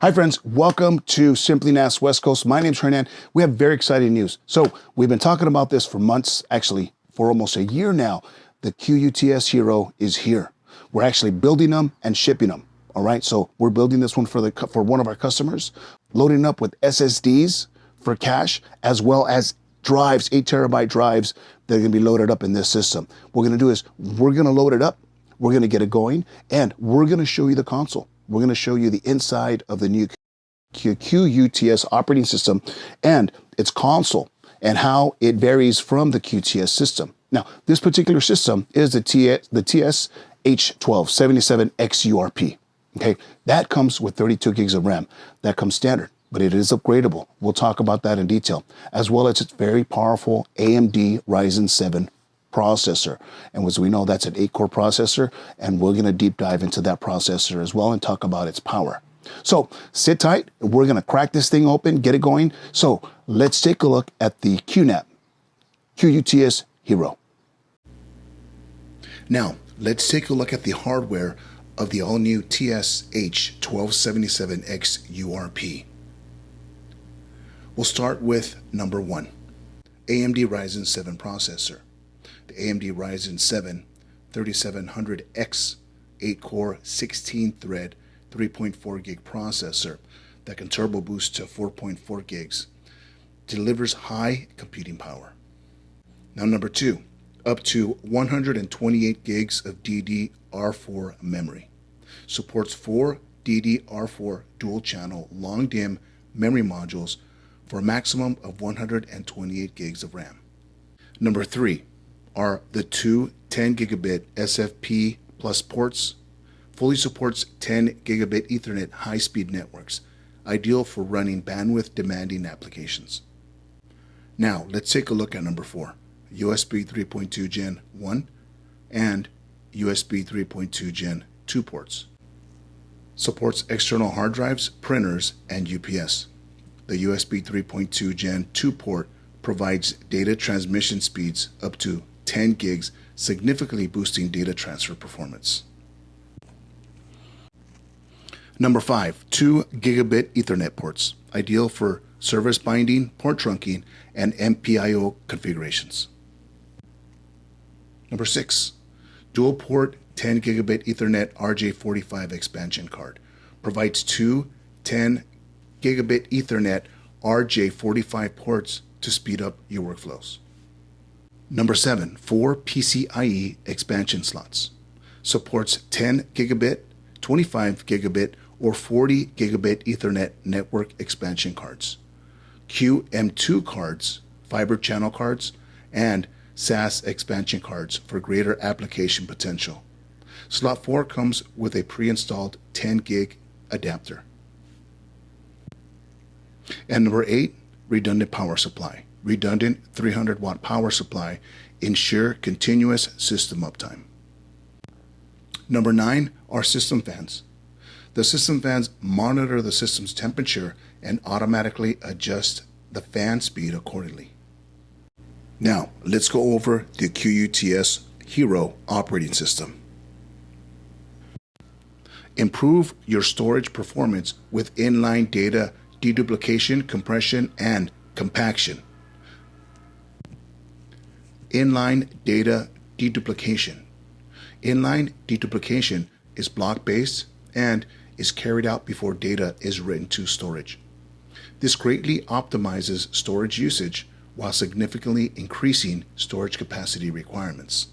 Hi friends, welcome to Simply NAS West Coast. My name's Hernan. We have very exciting news. So we've been talking about this for months, actually for almost a year now. The QuTS Hero is here. We're actually building them and shipping them. All right, so we're building this one for one of our customers, loading up with SSDs for cache, as well as drives, 8 terabyte drives that are gonna be loaded up in this system. What we're gonna do is we're gonna load it up, we're gonna get it going, and we're gonna show you the console. We're going to show you the inside of the new QuTS operating system and its console and how it varies from the QTS system. Now, this particular system is the TS-h1277XU-RP. Okay, that comes with 32 gigs of RAM. That comes standard, but it is upgradable. We'll talk about that in detail, as well as its very powerful AMD Ryzen 7 processor. And as we know, that's an 8-core processor, and we're going to deep dive into that processor as well and talk about its power. So sit tight. We're going to crack this thing open, get it going. So let's take a look at the QNAP, QuTS Hero. Now, let's take a look at the hardware of the all-new TS-h1277XU-RP. We'll start with number 1, AMD Ryzen 7 processor. The AMD Ryzen 7 3700X 8-core 16-thread 3.4 gig processor that can turbo boost to 4.4 gigs delivers high computing power. Now number 2, up to 128 gigs of DDR4 memory. Supports 4 DDR4 dual-channel long-DIMM memory modules for a maximum of 128 gigs of RAM. Number 3 are the two 10 gigabit SFP plus ports. Fully supports 10 gigabit Ethernet high-speed networks, ideal for running bandwidth demanding applications. Now let's take a look at number 4, USB 3.2 Gen 1 and USB 3.2 Gen 2 ports. Supports external hard drives, printers, and UPS. The USB 3.2 Gen 2 port provides data transmission speeds up to 10 gigs, significantly boosting data transfer performance. Number 5, 2 gigabit Ethernet ports, ideal for service binding, port trunking, and MPIO configurations. Number 6, dual port 10 gigabit Ethernet RJ45 expansion card, provides two 10 gigabit Ethernet RJ45 ports to speed up your workflows. Number 7, 4 PCIe expansion slots. Supports 10 gigabit, 25 gigabit, or 40 gigabit Ethernet network expansion cards, QM2 cards, fiber channel cards, and SAS expansion cards for greater application potential. Slot 4 comes with a pre-installed 10 gig adapter. And number 8, redundant power supply. Redundant 300 watt power supply ensure continuous system uptime. Number 9 are system fans. The system fans monitor the system's temperature and automatically adjust the fan speed accordingly. Now let's go over the QuTS Hero operating system. Improve your storage performance with inline data deduplication, compression, and compaction. Inline data deduplication. Inline deduplication is block-based and is carried out before data is written to storage. This greatly optimizes storage usage while significantly increasing storage capacity requirements.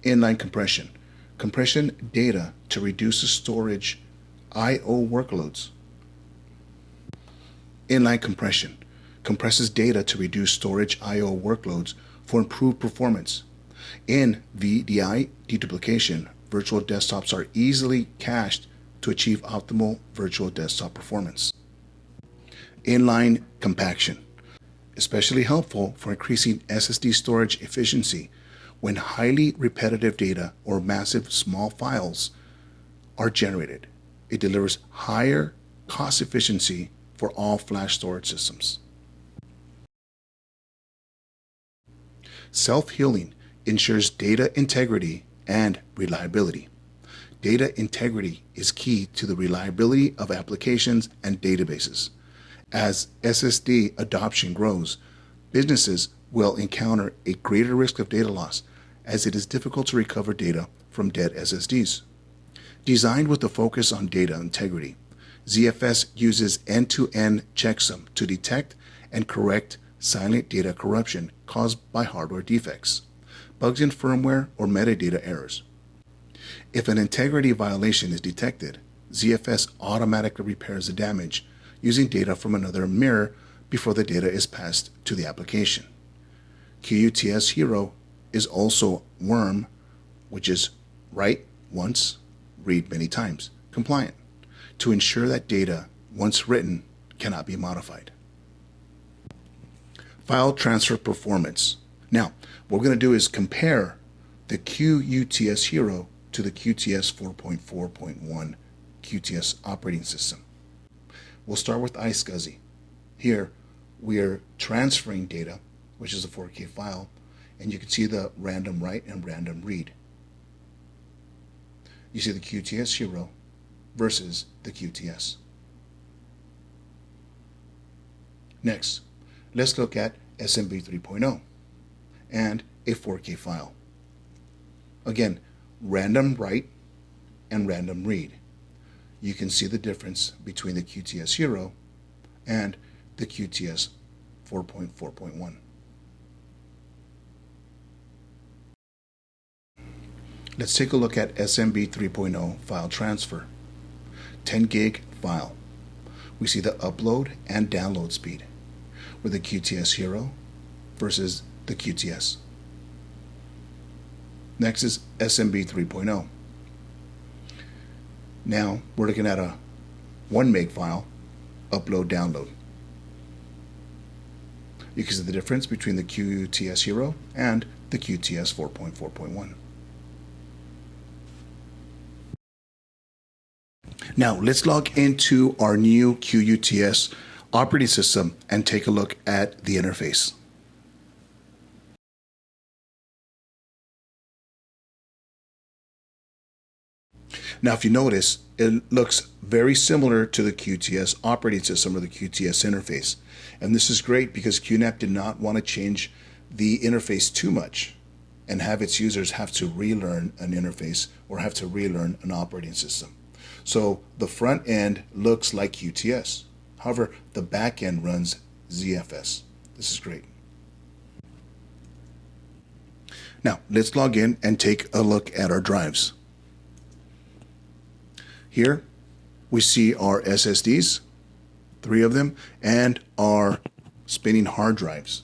Inline compression. Compression data to reduce the storage I/O workloads. Inline compression compresses data to reduce storage I/O workloads for improved performance. In VDI deduplication, virtual desktops are easily cached to achieve optimal virtual desktop performance. Inline compaction, especially helpful for increasing SSD storage efficiency when highly repetitive data or massive small files are generated. It delivers higher cost efficiency for all flash storage systems. Self-healing ensures data integrity and reliability. Data integrity is key to the reliability of applications and databases. As SSD adoption grows, businesses will encounter a greater risk of data loss, as it is difficult to recover data from dead SSDs. Designed with a focus on data integrity, ZFS uses end-to-end checksum to detect and correct silent data corruption caused by hardware defects, bugs in firmware, or metadata errors. If an integrity violation is detected, ZFS automatically repairs the damage using data from another mirror before the data is passed to the application. QuTS Hero is also WORM, which is write once, read many times, compliant, to ensure that data, once written, cannot be modified. File transfer performance. Now, what we're going to do is compare the QuTS Hero to the QTS 4.4.1 QTS operating system. We'll start with iSCSI. Here, we are transferring data, which is a 4K file, and you can see the random write and random read. You see the QTS Hero versus the QTS. Next, let's look at SMB 3.0 and a 4K file. Again, random write and random read. You can see the difference between the QTS Hero and the QTS 4.4.1. Let's take a look at SMB 3.0 file transfer. 10 gig file. We see the upload and download speed with the QTS Hero versus the QTS. Next is SMB 3.0. Now we're looking at a 1 meg file, upload, download. You can see the difference between the QTS Hero and the QTS 4.4.1. Now let's log into our new QuTS operating system and take a look at the interface. Now, if you notice, it looks very similar to the QTS operating system or the QTS interface. And this is great because QNAP did not want to change the interface too much and have its users have to relearn an interface or have to relearn an operating system. So the front end looks like QTS. However, the back end runs ZFS. This is great. Now, let's log in and take a look at our drives. Here, we see our SSDs, 3 of them, and our spinning hard drives.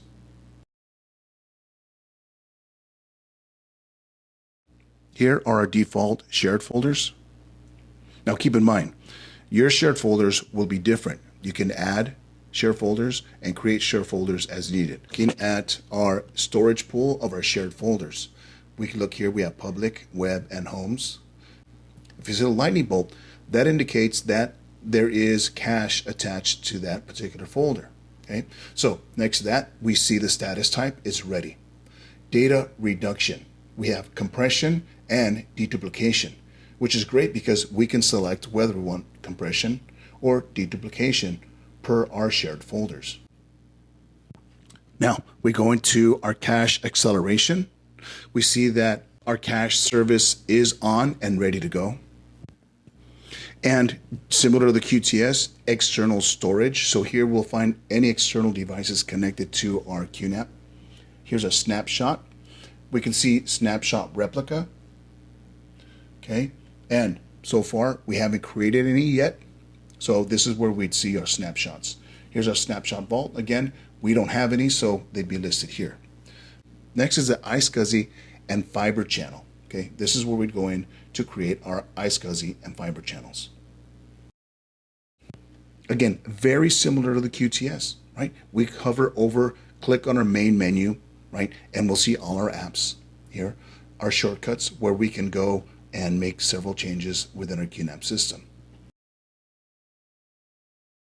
Here are our default shared folders. Now keep in mind, your shared folders will be different. You can add share folders and create share folders as needed. Looking at our storage pool of our shared folders, we can look here, we have public, web, and homes. If you see a lightning bolt, that indicates that there is cache attached to that particular folder. Okay, so next to that, we see the status type is ready. Data reduction. We have compression and deduplication, which is great because we can select whether we want compression or deduplication per our shared folders. Now we go into our cache acceleration. We see that our cache service is on and ready to go. And similar to the QTS, external storage. So here we'll find any external devices connected to our QNAP. Here's a snapshot. We can see snapshot replica. Okay, and so far we haven't created any yet. So this is where we'd see our snapshots. Here's our snapshot vault. Again, we don't have any, so they'd be listed here. Next is the iSCSI and fiber channel. Okay, this is where we'd go in to create our iSCSI and fiber channels. Again, very similar to the QTS, right? We hover over, click on our main menu, right? And we'll see all our apps here, our shortcuts where we can go and make several changes within our QNAP system.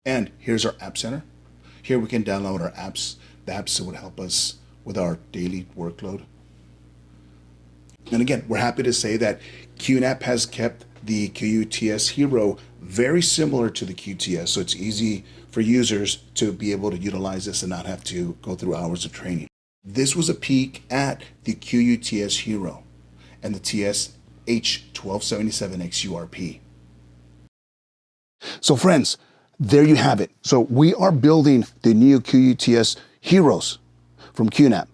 And here's our App Center. Here we can download our apps, the apps that would help us with our daily workload. And again, we're happy to say that QNAP has kept the QuTS Hero very similar to the QTS, so it's easy for users to be able to utilize this and not have to go through hours of training. This was a peek at the QUTS Hero and the TS-h1277XU-RP. So friends, there you have it. So we are building the new QUTS Heroes from QNAP.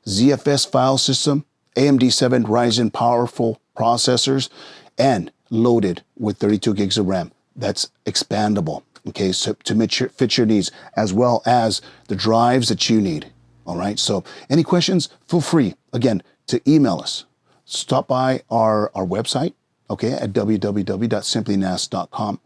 ZFS file system, AMD 7 Ryzen powerful processors, and loaded with 32 gigs of RAM. That's expandable, okay, so to fit your needs, as well as the drives that you need. All right, so any questions, feel free, again, to email us. Stop by our website, okay, at www.simplynas.com.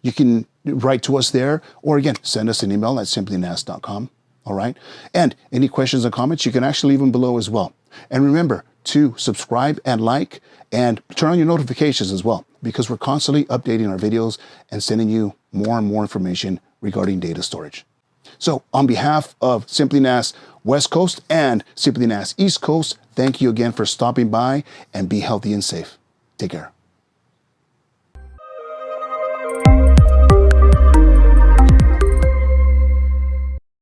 You can write to us there, or again, send us an email at simplynas.com. All right, and any questions or comments, you can actually leave them below as well. And remember to subscribe and like, and turn on your notifications as well, because we're constantly updating our videos and sending you more and more information regarding data storage. So on behalf of Simply NAS West Coast and Simply NAS East Coast, thank you again for stopping by, and be healthy and safe. Take care.